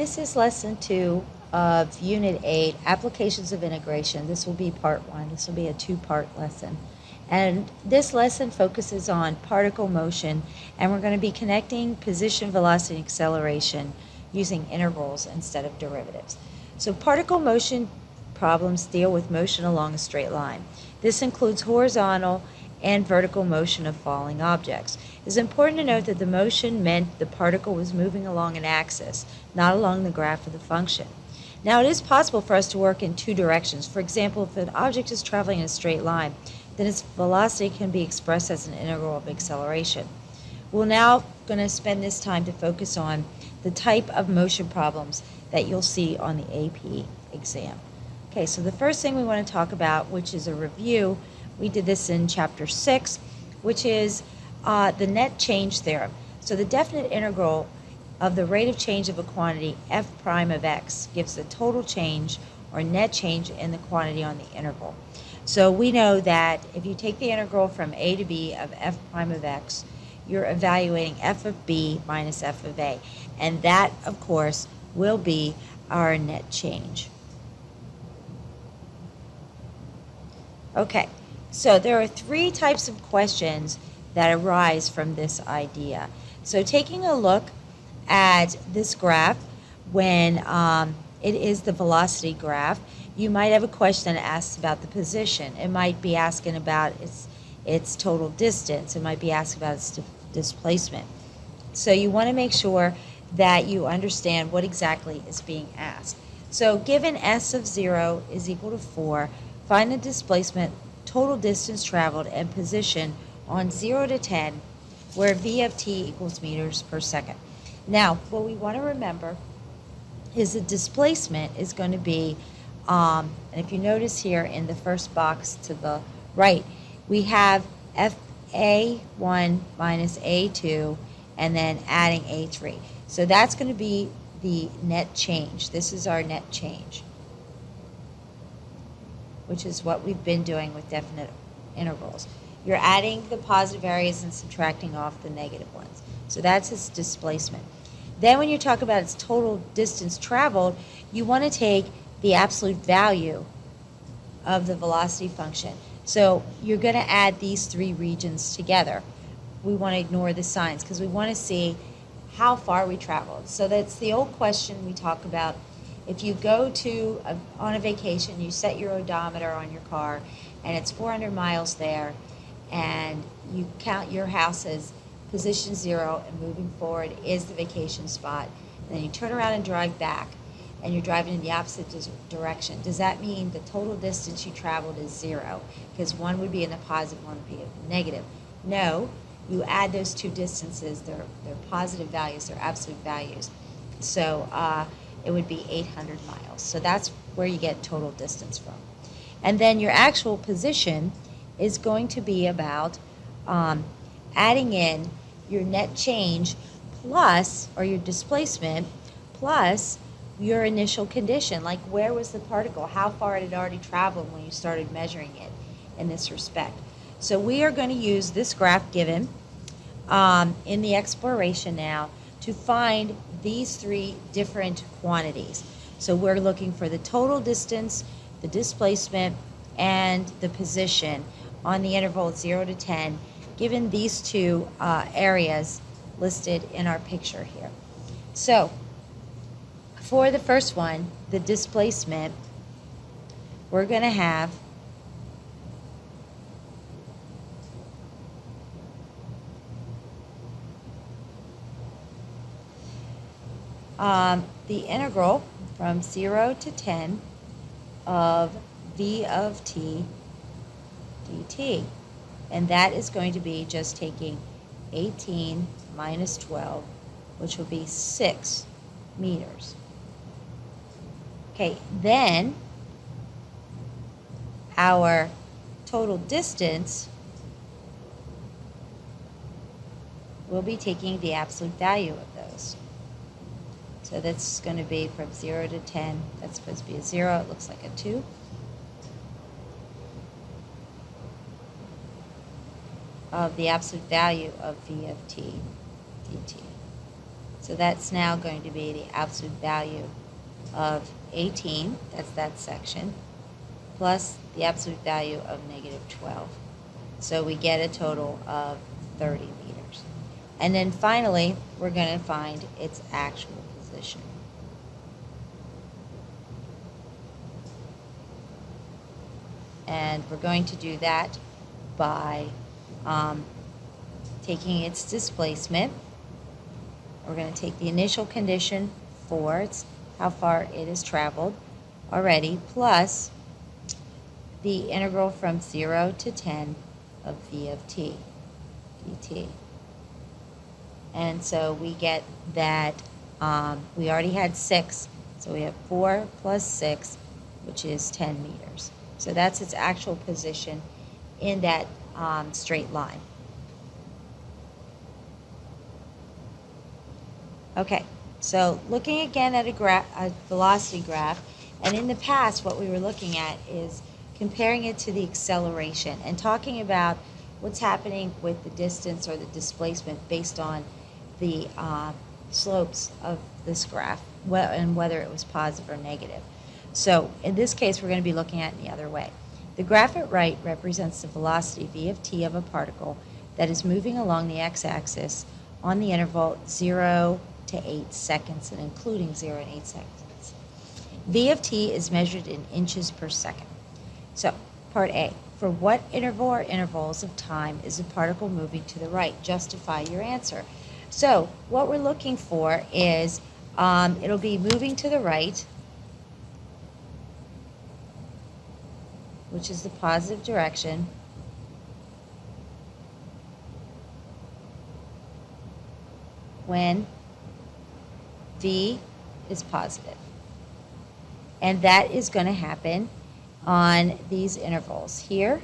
This is lesson 2 of Unit 8, Applications of Integration. This will be part 1. This will be a 2-part lesson. And this lesson focuses on particle motion, and we're going to be connecting position, velocity, and acceleration using intervals instead of derivatives. So particle motion problems deal with motion along a straight line. This includes horizontal and vertical motion of falling objects. It's important to note that the motion meant the particle was moving along an axis, not along the graph of the function. Now, it is possible for us to work in two directions. For example, if an object is traveling in a straight line, then its velocity can be expressed as an integral of acceleration. We're now going to spend this time to focus on the type of motion problems that you'll see on the AP exam. Okay, so the first thing we want to talk about, which is a review, we did this in chapter 6, which is the net change theorem. So the definite integral of the rate of change of a quantity f prime of x gives the total change or net change in the quantity on the interval. So we know that if you take the integral from a to b of f prime of x, you're evaluating f of b minus f of a. And that, of course, will be our net change. Okay. So there are 3 types of questions that arise from this idea. So taking a look at this graph, when it is the velocity graph, you might have a question that asks about the position. It might be asking about its total distance. It might be asking about its displacement. So you want to make sure that you understand what exactly is being asked. So given s of 0 is equal to 4, find the displacement, total distance traveled, and position on 0 to 10, where v of t equals meters per second. Now, what we want to remember is the displacement is going to be, and if you notice here in the first box to the right, we have FA1 minus A2, and then adding A3. So that's going to be the net change. This is our net change, which is what we've been doing with definite intervals. You're adding the positive areas and subtracting off the negative ones. So that's its displacement. Then when you talk about its total distance traveled, you want to take the absolute value of the velocity function. So you're going to add these 3 regions together. We want to ignore the signs because we want to see how far we traveled. So that's the old question we talk about. If you go on a vacation, you set your odometer on your car, and it's 400 miles there, and you count your house as position 0, and moving forward is the vacation spot. And then you turn around and drive back, and you're driving in the opposite direction. Does that mean the total distance you traveled is 0? Because one would be in the positive, one would be in the negative. No, you add those 2 distances. They're positive values, they're absolute values. So it would be 800 miles. So that's where you get total distance from. And then your actual position is going to be about adding in your net change plus, or your displacement, plus your initial condition, like where was the particle, how far it had already traveled when you started measuring it in this respect. So we are going to use this graph given in the exploration now to find these 3 different quantities. So we're looking for the total distance, the displacement, and the position on the interval 0 to 10, given these 2 areas listed in our picture here. So for the first one, the displacement, we're going to have the integral from 0 to 10 of v of t dt. And that is going to be just taking 18 minus 12, which will be 6 meters. Okay, then our total distance will be taking the absolute value of those. So that's going to be from 0 to 10. That's supposed to be a 0. It looks like a 2. Of the absolute value of v of t dt. So that's now going to be the absolute value of 18, that's that section, plus the absolute value of negative 12. So we get a total of 30 meters. And then finally, we're going to find its actual position. And we're going to do that by taking its displacement. We're going to take the initial condition for it's how far it has traveled already, plus the integral from 0 to 10 of v of t dt. And so we get that we already had 6, so we have 4 plus 6, which is 10 meters. So that's its actual position in that straight line. Okay, so looking again at a velocity graph, and in the past what we were looking at is comparing it to the acceleration and talking about what's happening with the distance or the displacement based on the slopes of this graph and whether it was positive or negative. So in this case, we're going to be looking at it the other way. The graph at right represents the velocity v of t of a particle that is moving along the x-axis on the interval 0 to 8 seconds and including 0 and 8 seconds. V of t is measured in inches per second. So part A, for what interval or intervals of time is the particle moving to the right? Justify your answer. So what we're looking for is it'll be moving to the right, which is the positive direction, when v is positive. And that is going to happen on these intervals. Here,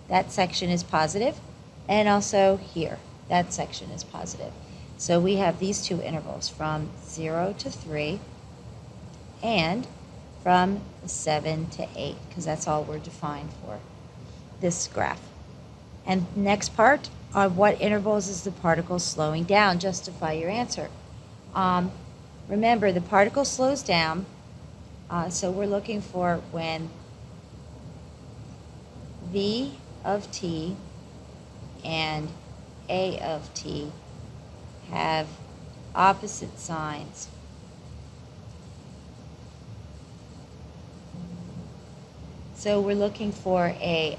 that section is positive, and also here, that section is positive. So we have these two intervals from 0 to 3 and from 7 to 8, because that's all we're defined for this graph. And next part, what intervals is the particle slowing down? Justify your answer. Remember, the particle slows down, so we're looking for when v of t and a of t have opposite signs. So we're looking for a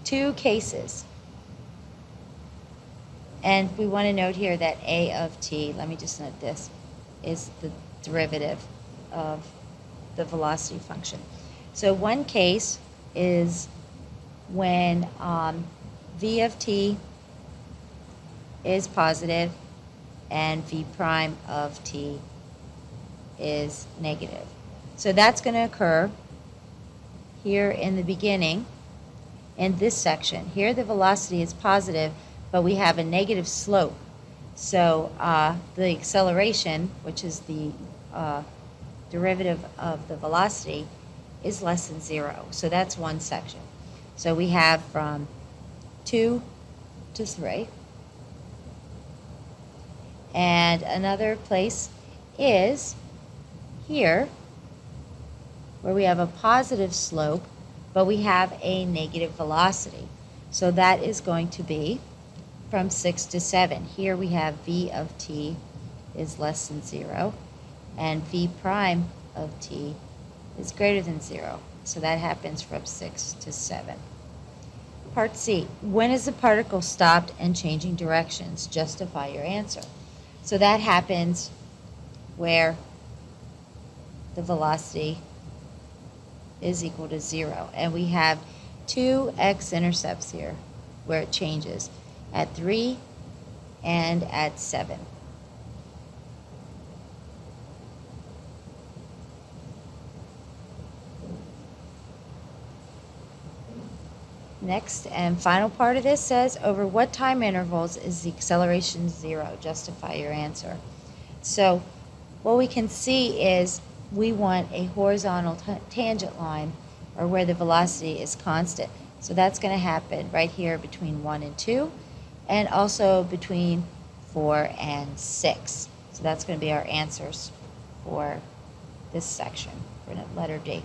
two cases. And we want to note here that a of t, let me just note this, is the derivative of the velocity function. So one case is when v of t is positive and v prime of t is negative. So that's going to occur here in the beginning in this section. Here the velocity is positive, but we have a negative slope. So the acceleration, which is the derivative of the velocity, is less than 0. So that's one section. So we have from 2 to 3. And another place is here, where we have a positive slope, but we have a negative velocity. So that is going to be from 6 to 7. Here we have v of t is less than 0, and v prime of t is greater than 0. So that happens from 6 to 7. Part C, when is the particle stopped and changing directions? Justify your answer. So that happens where the velocity is equal to 0. And we have two x-intercepts here where it changes at 3 and at 7. Next and final part of this says, over what time intervals is the acceleration 0? Justify your answer. So what we can see is we want a horizontal tangent line, or where the velocity is constant. So that's going to happen right here between 1 and 2, and also between 4, and 6. So that's going to be our answers for this section, for letter D.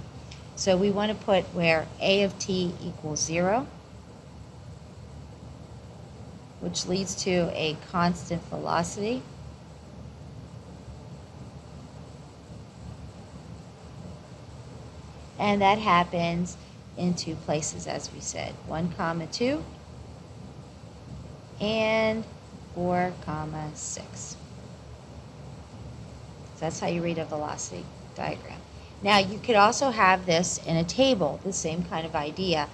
So we want to put where A of t equals 0, which leads to a constant velocity. And that happens in 2 places, as we said, 1, 2, and 4, 6. So that's how you read a velocity diagram. Now, you could also have this in a table, the same kind of idea.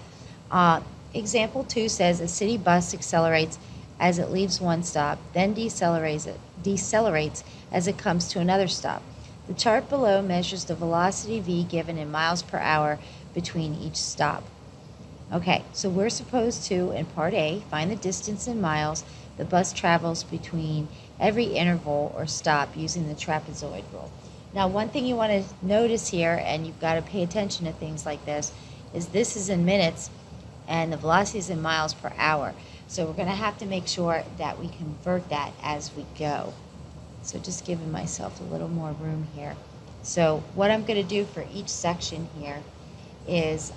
Example 2 says a city bus accelerates as it leaves one stop, then decelerates as it comes to another stop. The chart below measures the velocity v given in miles per hour between each stop. Okay, so we're supposed to, in part A, find the distance in miles the bus travels between every interval or stop using the trapezoid rule. Now, one thing you want to notice here, and you've got to pay attention to things like this is in minutes and the velocity is in miles per hour. So we're going to have to make sure that we convert that as we go. So just giving myself a little more room here. So what I'm going to do for each section here is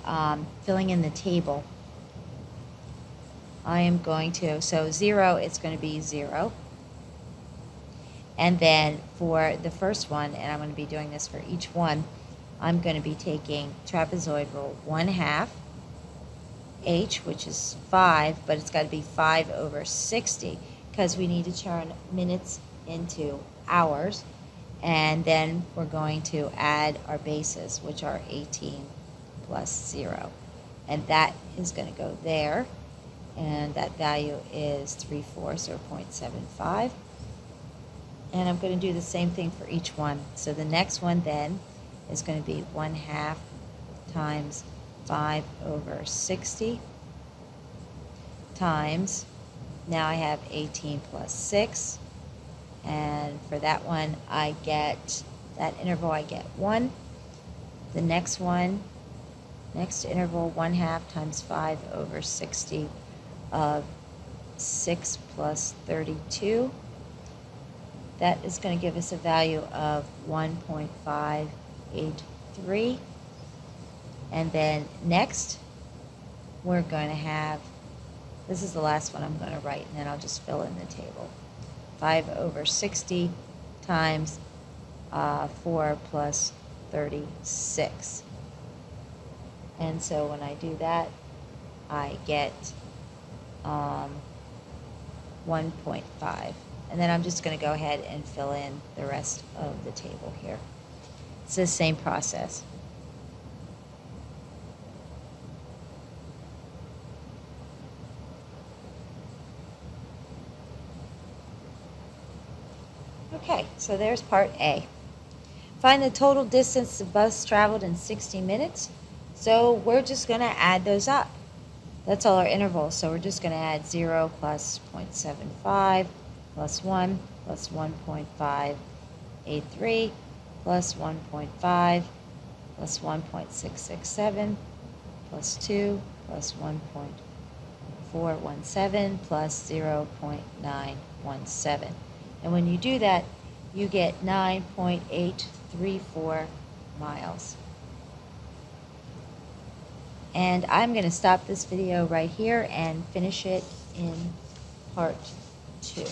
filling in the table. I am going to, so 0, it's going to be 0. And then for the first one, and I'm going to be doing this for each one, I'm going to be taking trapezoid rule 1/2 h, which is 5, but it's got to be 5 over 60 because we need to turn minutes into hours. And then we're going to add our bases, which are 18 plus 0. And that is going to go there. And that value is 3/4 or 0.75. And I'm going to do the same thing for each one. So the next one then is going to be 1/2 times 5 over 60 times, now I have 18 plus 6. And for that one, I get, that interval I get 1. The next one, next interval, 1/2 times 5 over 60 of 6 plus 32. That is going to give us a value of 1.583. And then next, we're going to have, this is the last one I'm going to write, and then I'll just fill in the table. 5 over 60 times 4 plus 36. And so when I do that, I get 1.5. And then I'm just going to go ahead and fill in the rest of the table here. It's the same process. Okay, so there's part A. Find the total distance the bus traveled in 60 minutes. So we're just going to add those up. That's all our intervals. So we're just going to add 0 plus 0.75 plus 1 plus 1.583 plus 1.5 plus 1.667 plus 2 plus 1.417 plus 0.917. And when you do that, you get 9.834 miles. And I'm going to stop this video right here and finish it in part 2.